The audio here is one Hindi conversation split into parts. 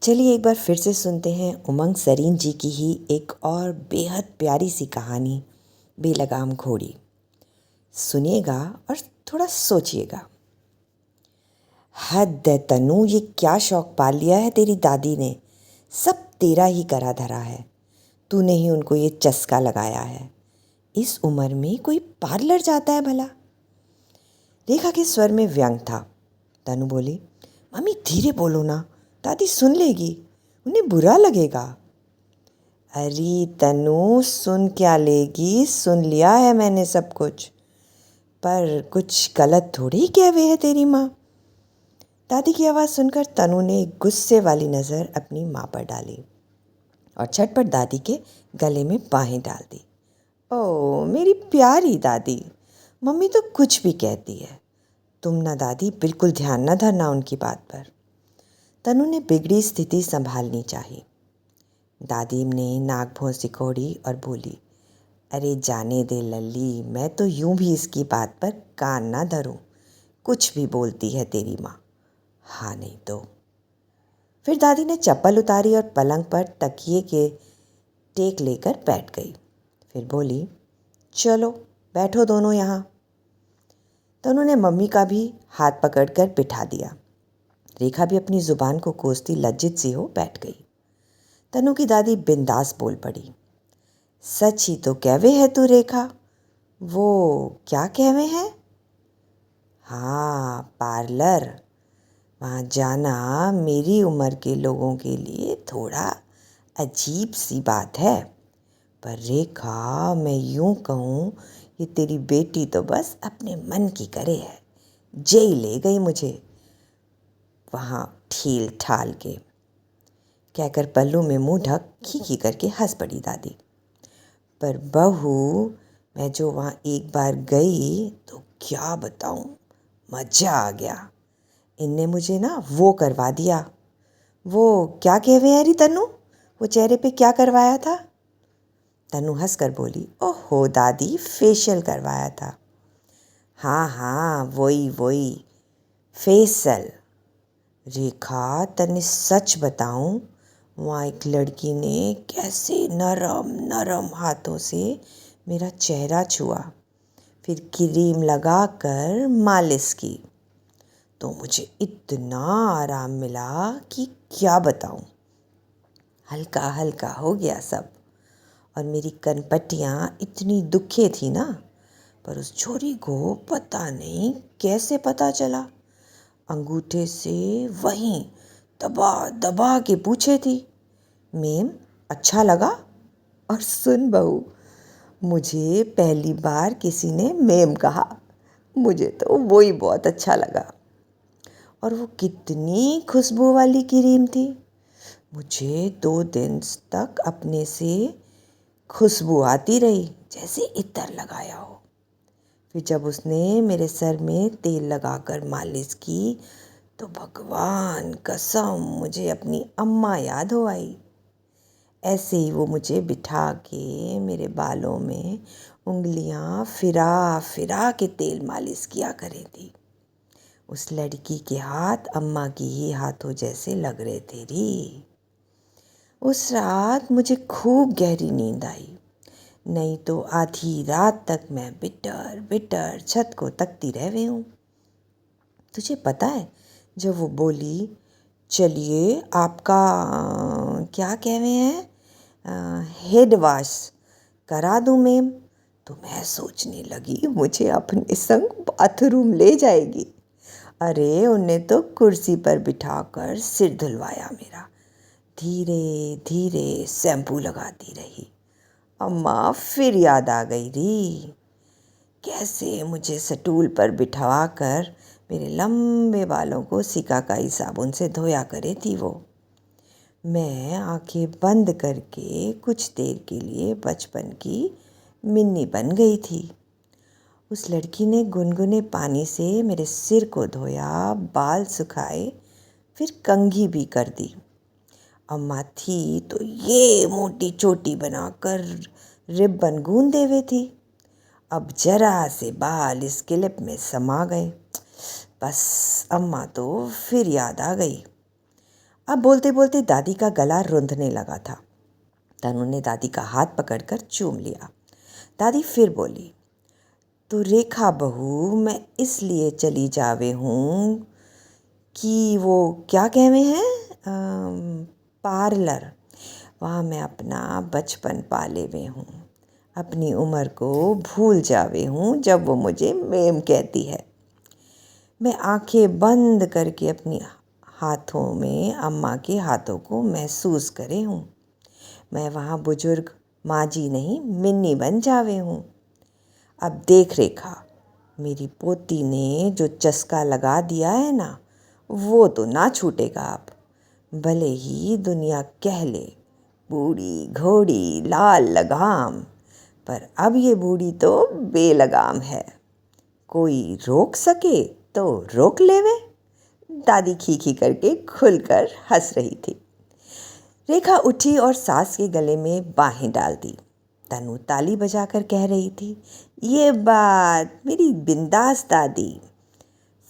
चलिए एक बार फिर से सुनते हैं उमंग सरीन जी की ही एक और बेहद प्यारी सी कहानी, बेलगाम घोड़ी। सुनिएगा और थोड़ा सोचिएगा। हद है तनु, ये क्या शौक पाल लिया है तेरी दादी ने। सब तेरा ही करा धरा है। तूने ही उनको ये चस्का लगाया है। इस उम्र में कोई पार्लर जाता है भला? रेखा के स्वर में व्यंग था। तनु बोली, मम्मी धीरे बोलो ना, दादी सुन लेगी, उन्हें बुरा लगेगा। अरे तनु, सुन क्या लेगी, सुन लिया है मैंने सब कुछ। पर कुछ गलत थोड़ी किया हुए है तेरी माँ। दादी की आवाज़ सुनकर तनु ने एक गुस्से वाली नज़र अपनी माँ पर डाली और झटपट दादी के गले में बाहें डाल दी। ओ मेरी प्यारी दादी, मम्मी तो कुछ भी कहती है। तुम ना दादी बिल्कुल ध्यान न धरना उनकी बात पर। तनु ने बिगड़ी स्थिति संभालनी चाहिए। दादी ने नाक भौं सिकोड़ी और बोली, अरे जाने दे लल्ली, मैं तो यूं भी इसकी बात पर कान ना धरूं। कुछ भी बोलती है तेरी माँ। हाँ नहीं तो। फिर दादी ने चप्पल उतारी और पलंग पर तकिए के टेक लेकर बैठ गई। फिर बोली, चलो बैठो दोनों यहाँ। तो उन्होंने मम्मी का भी हाथ पकड़कर बिठा दिया। रेखा भी अपनी जुबान को कोसती लज्जित सी हो बैठ गई। तनु की दादी बिंदास बोल पड़ी, सच ही तो कहवे है तू रेखा। वो क्या कहवे है? हाँ पार्लर। वहाँ जाना मेरी उम्र के लोगों के लिए थोड़ा अजीब सी बात है। पर रेखा, मैं यूं कहूँ, ये तेरी बेटी तो बस अपने मन की करे है। जय ले गई मुझे वहाँ ठील ठाल के, कहकर पल्लू में मुंह ढक खी करके हंस पड़ी दादी। पर बहू, मैं जो वहाँ एक बार गई तो क्या बताऊँ, मज़ा आ गया। इनने मुझे ना वो करवा दिया। वो क्या कहवे हैं री तनु, वो चेहरे पे क्या करवाया था? तनु हंस कर बोली, ओहो दादी, फेशियल करवाया था। हाँ हाँ, वही वही फेसल। रेखा, तने सच बताऊं, वहाँ एक लड़की ने कैसे नरम नरम हाथों से मेरा चेहरा छुआ, फिर क्रीम लगाकर मालिश की, तो मुझे इतना आराम मिला कि क्या बताऊं। हल्का हल्का हो गया सब। और मेरी कनपट्टियाँ इतनी दुखे थी ना, पर उस छोरी को पता नहीं कैसे पता चला। अंगूठे से वहीं दबा दबा के पूछे थी, मेम अच्छा लगा? और सुन बहू, मुझे पहली बार किसी ने मेम कहा, मुझे तो वो ही बहुत अच्छा लगा। और वो कितनी खुशबू वाली क्रीम थी, मुझे 2 दिन तक अपने से खुशबू आती रही जैसे इत्र लगाया हो। फिर जब उसने मेरे सर में तेल लगाकर मालिश की तो भगवान कसम मुझे अपनी अम्मा याद हो आई। ऐसे ही वो मुझे बिठा के मेरे बालों में उंगलियां फिरा फिरा के तेल मालिश किया करे थी। उस लड़की के हाथ अम्मा की ही हाथों जैसे लग रहे थे री। उस रात मुझे खूब गहरी नींद आई, नहीं तो आधी रात तक मैं बिटर बिटर छत को तकती रह गई हूँ। तुझे पता है, जब वो बोली, चलिए आपका क्या कहवे हैं हेड वॉश करा दूँ मेम, तो मैं सोचने लगी मुझे अपने संग बाथरूम ले जाएगी। अरे उन्हें तो कुर्सी पर बिठाकर सिर धुलवाया मेरा, धीरे धीरे शैम्पू लगाती रही। अम्मा फिर याद आ गई री, कैसे मुझे स्टूल पर बिठवा कर मेरे लंबे बालों को सिकाकाई साबुन से धोया करे थी वो। मैं आंखें बंद करके कुछ देर के लिए बचपन की मिन्नी बन गई थी। उस लड़की ने गुनगुने पानी से मेरे सिर को धोया, बाल सुखाए, फिर कंघी भी कर दी। अम्मा थी तो ये मोटी चोटी बनाकर रिबन गूंद देवे थी। अब जरा से बाल इस क्लिप में समा गए। बस अम्मा तो फिर याद आ गई। अब बोलते बोलते दादी का गला रुंधने लगा था। तनु ने दादी का हाथ पकड़कर चूम लिया। दादी फिर बोली, तो रेखा बहू, मैं इसलिए चली जावे हूँ कि वो क्या कहवे हैं, पार्लर। वहाँ मैं अपना बचपन पाले हुए हूँ, अपनी उम्र को भूल जावे हूँ जब वो मुझे मैम कहती है। मैं आंखें बंद करके अपनी हाथों में अम्मा के हाथों को महसूस करे हूँ। मैं वहाँ बुजुर्ग माँ जी नहीं, मिन्नी बन जावे हूँ। अब देख रेखा, मेरी पोती ने जो चस्का लगा दिया है ना, वो तो ना छूटेगा अब। भले ही दुनिया कह ले बूढ़ी घोड़ी लाल लगाम, पर अब ये बूढ़ी तो बेलगाम है। कोई रोक सके तो रोक लेवे। दादी खी करके खुलकर हंस रही थी। रेखा उठी और सास के गले में बाहें डाल दी। तनु ताली बजाकर कह रही थी, ये बात मेरी बिंदास दादी।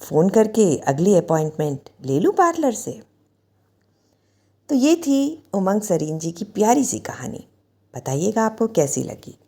फ़ोन करके अगली अपॉइंटमेंट ले लूँ पार्लर से। तो ये थी उमंग सरीन जी की प्यारी सी कहानी। बताइएगा आपको कैसी लगी।